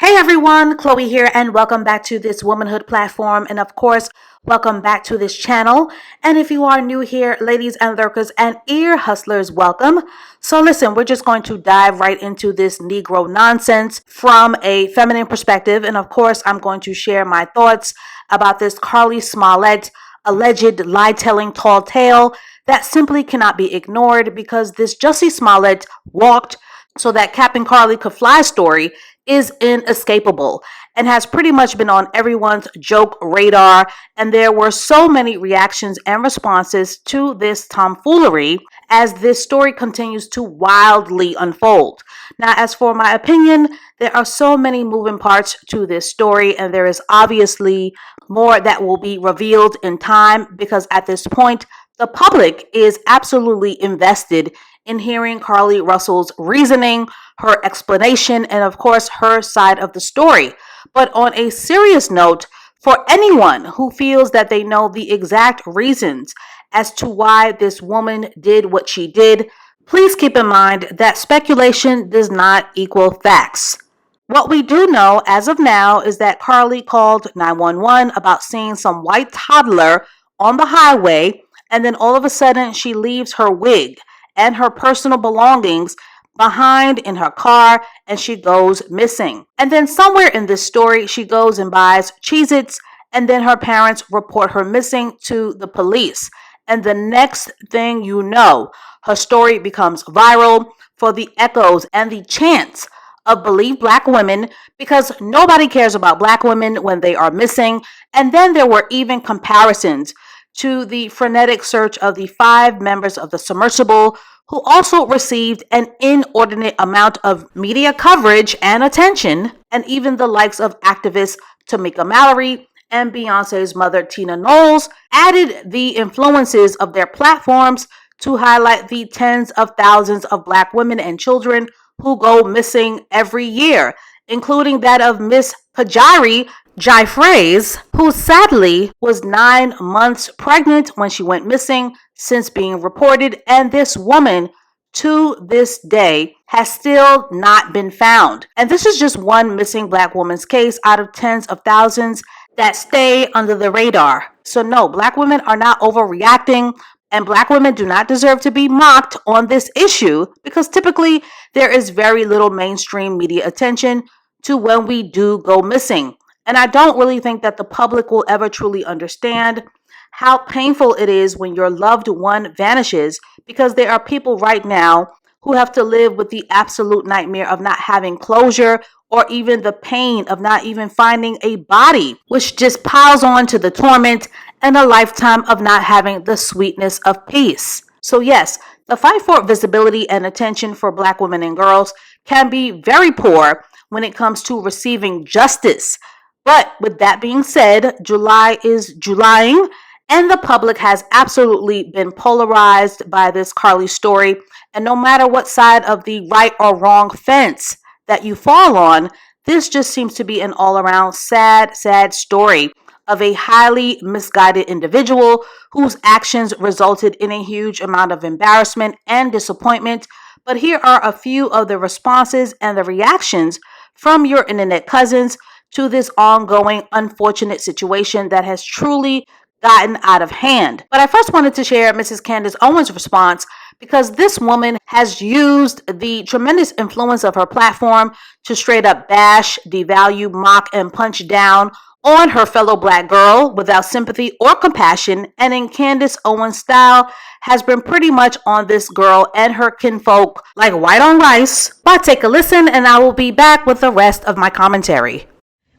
Hey everyone, Chloe here, and welcome back to this womanhood platform, and of course, welcome back to this channel. And if you are new here, ladies and lurkers and ear hustlers, welcome. So listen, we're just going to dive right into this Negro nonsense from a feminine perspective, and of course, I'm going to share my thoughts about this Carlee Smollett alleged lie-telling tall tale that simply cannot be ignored because this Jussie Smollett walked so that Captain Carlee could fly story is inescapable and has pretty much been on everyone's joke radar. And there were so many reactions and responses to this tomfoolery as this story continues to wildly unfold. Now, as for my opinion, there are so many moving parts to this story, and there is obviously more that will be revealed in time because at this point, the public is absolutely invested in hearing Carlee Russell's reasoning, her explanation, and of course, her side of the story. But on a serious note, for anyone who feels that they know the exact reasons as to why this woman did what she did, please keep in mind that speculation does not equal facts. What we do know as of now is that Carlee called 911 about seeing some white toddler on the highway, and then all of a sudden she leaves her wig and her personal belongings behind in her car and she goes missing. And then somewhere in this story, she goes and buys Cheez-Its, and then her parents report her missing to the police. And the next thing you know, her story becomes viral for the echoes and the chants of Believe Black Women, because nobody cares about Black women when they are missing. And then there were even comparisons to the frenetic search of the 5 members of the submersible, who also received an inordinate amount of media coverage and attention, and even the likes of activists Tamika Mallory and Beyonce's mother Tina Knowles added the influences of their platforms to highlight the tens of thousands of Black women and children who go missing every year, including that of Miss Pajari Jai-Fraze, who sadly was 9 months pregnant when she went missing since being reported, and this woman to this day has still not been found. And this is just one missing Black woman's case out of tens of thousands that stay under the radar. So no, Black women are not overreacting, and Black women do not deserve to be mocked on this issue because typically there is very little mainstream media attention to when we do go missing. And I don't really think that the public will ever truly understand how painful it is when your loved one vanishes, because there are people right now who have to live with the absolute nightmare of not having closure, or even the pain of not even finding a body, which just piles on to the torment and a lifetime of not having the sweetness of peace. So yes, the fight for visibility and attention for Black women and girls can be very poor when it comes to receiving justice. But with that being said, July is Julying, and the public has absolutely been polarized by this Carlee story. And no matter what side of the right or wrong fence that you fall on, this just seems to be an all-around sad story of a highly misguided individual whose actions resulted in a huge amount of embarrassment and disappointment. But here are a few of the responses and the reactions from your internet cousins to this ongoing unfortunate situation that has truly gotten out of hand. But I first wanted to share Mrs. Candace Owens' response, because this woman has used the tremendous influence of her platform to straight up bash, devalue, mock, and punch down on her fellow Black girl without sympathy or compassion, and in Candace Owens style has been pretty much on this girl and her kinfolk like white on rice. But take a listen and I will be back with the rest of my commentary.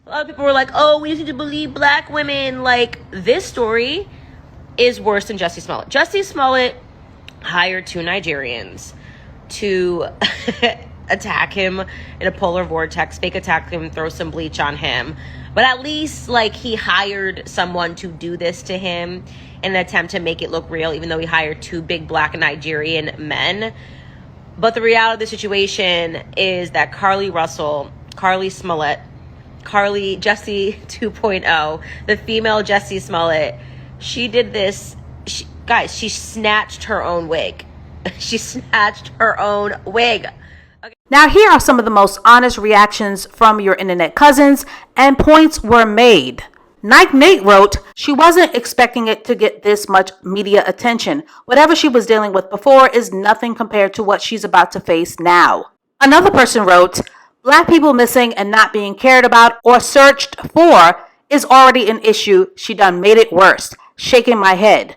A lot of people were like, oh, we need to believe Black women. Like, this story is worse than Jussie Smollett. Jussie Smollett hired 2 Nigerians to attack him in a polar vortex, fake attack him, throw some bleach on him. But at least, like, he hired someone to do this to him in an attempt to make it look real, even though he hired 2 big Black Nigerian men. But the reality of the situation is that Carlee Russell, Carlee Smollett, Carlee Jussie 2.0, the female Jussie Smollett, she did this. She snatched her own wig. She snatched her own wig. Okay. Now, here are some of the most honest reactions from your internet cousins, and points were made. Nike Nate wrote, she wasn't expecting it to get this much media attention. Whatever she was dealing with before is nothing compared to what she's about to face now. Another person wrote, Black people missing and not being cared about or searched for is already an issue. She done made it worse. Shaking my head.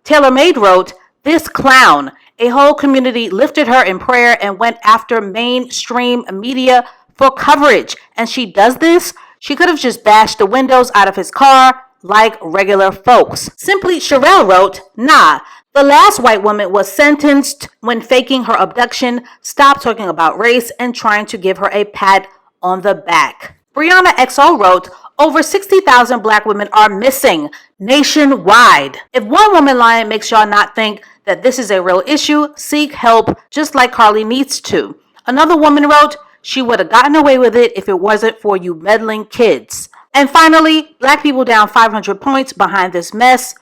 Taylor Made wrote, this clown. A whole community lifted her in prayer and went after mainstream media for coverage. And she does this? She could have just bashed the windows out of his car like regular folks. Simply Sherelle wrote, nah, the last white woman was sentenced when faking her abduction. Stop talking about race and trying to give her a pat on the back. Brianna XO wrote, over 60,000 Black women are missing nationwide. If one woman lying makes y'all not think that this is a real issue, seek help just like Carlee needs to. Another woman wrote, she would have gotten away with it if it wasn't for you meddling kids. And finally, Black people down 500 points behind this mess.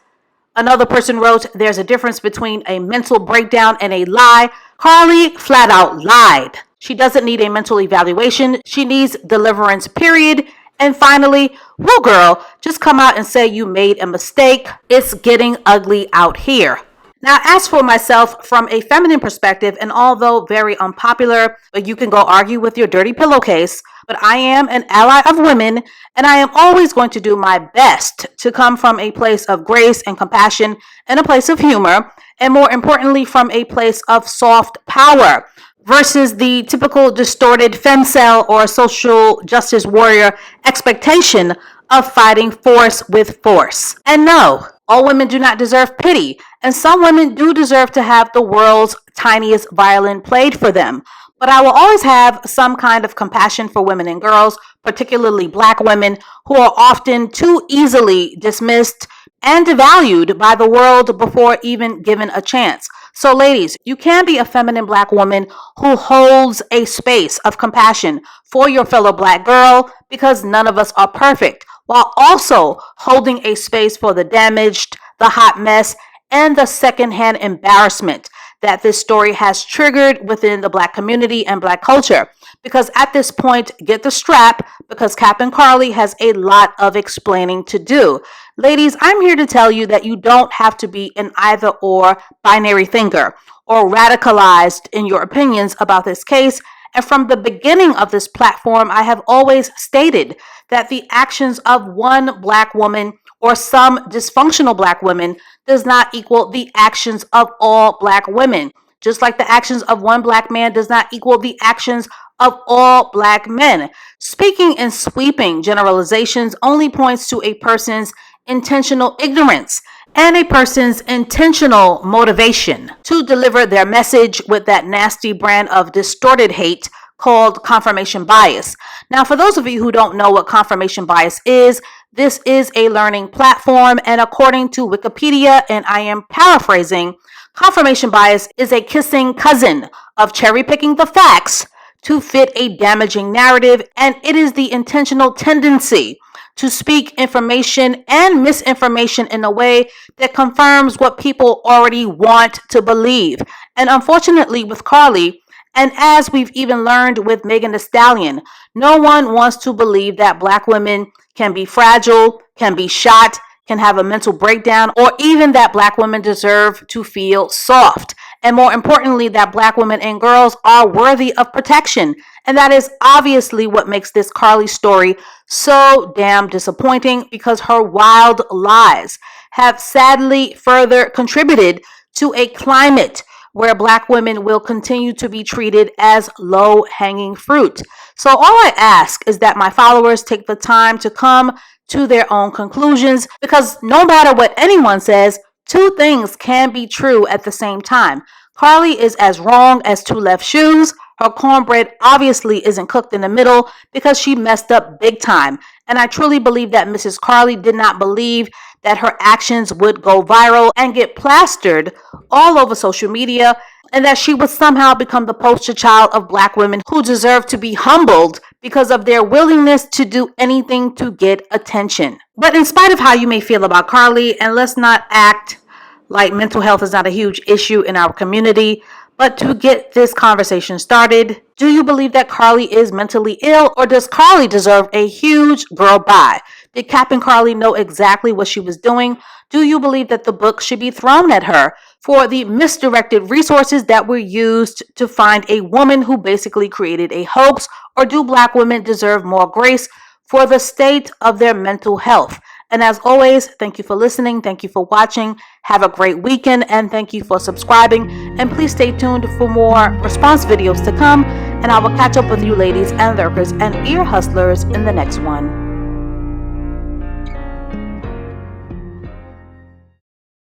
Another person wrote, there's a difference between a mental breakdown and a lie. Carlee flat out lied. She doesn't need a mental evaluation. She needs deliverance, period. And finally, woo girl, just come out and say you made a mistake. It's getting ugly out here. Now, as for myself, from a feminine perspective, and although very unpopular, you can go argue with your dirty pillowcase, but I am an ally of women, and I am always going to do my best to come from a place of grace and compassion and a place of humor, and more importantly, from a place of soft power versus the typical distorted femcel or social justice warrior expectation of fighting force with force. And no, all women do not deserve pity, and some women do deserve to have the world's tiniest violin played for them. But I will always have some kind of compassion for women and girls, particularly Black women, who are often too easily dismissed and devalued by the world before even given a chance. So ladies, you can be a feminine Black woman who holds a space of compassion for your fellow Black girl, because none of us are perfect, while also holding a space for the damaged, the hot mess, and the secondhand embarrassment that this story has triggered within the Black community and Black culture. Because at this point, get the strap, because Captain Carlee has a lot of explaining to do. Ladies, I'm here to tell you that you don't have to be an either or binary thinker or radicalized in your opinions about this case. And from the beginning of this platform, I have always stated that the actions of one Black woman or some dysfunctional Black women does not equal the actions of all Black women. Just like the actions of one Black man does not equal the actions of all Black men. Speaking in sweeping generalizations only points to a person's intentional ignorance and a person's intentional motivation to deliver their message with that nasty brand of distorted hate called confirmation bias. Now, for those of you who don't know what confirmation bias is, this is a learning platform, and according to Wikipedia, and I am paraphrasing, confirmation bias is a kissing cousin of cherry picking the facts to fit a damaging narrative, and it is the intentional tendency to speak information and misinformation in a way that confirms what people already want to believe. And unfortunately with Carlee, and as we've even learned with Megan Thee Stallion, no one wants to believe that Black women can be fragile, can be shot, can have a mental breakdown, or even that Black women deserve to feel soft. And more importantly, that Black women and girls are worthy of protection. And that is obviously what makes this Carlee story so damn disappointing, because her wild lies have sadly further contributed to a climate where Black women will continue to be treated as low-hanging fruit. So all I ask is that my followers take the time to come to their own conclusions, because no matter what anyone says, two things can be true at the same time. Carlee is as wrong as two left shoes. Her cornbread obviously isn't cooked in the middle, because she messed up big time. And I truly believe that Mrs. Carlee did not believe that her actions would go viral and get plastered all over social media, and that she would somehow become the poster child of Black women who deserve to be humbled because of their willingness to do anything to get attention. But in spite of how you may feel about Carlee, and let's not act like mental health is not a huge issue in our community, But to get this conversation started, do you believe that Carlee is mentally ill, or does Carlee deserve a huge girl bye? Did Cap and Carlee know exactly what she was doing? Do you believe that the book should be thrown at her for the misdirected resources that were used to find a woman who basically created a hoax? Or do Black women deserve more grace for the state of their mental health? And as always, thank you for listening. Thank you for watching. Have a great weekend, and thank you for subscribing. And please stay tuned for more response videos to come. And I will catch up with you ladies and lurkers and ear hustlers in the next one.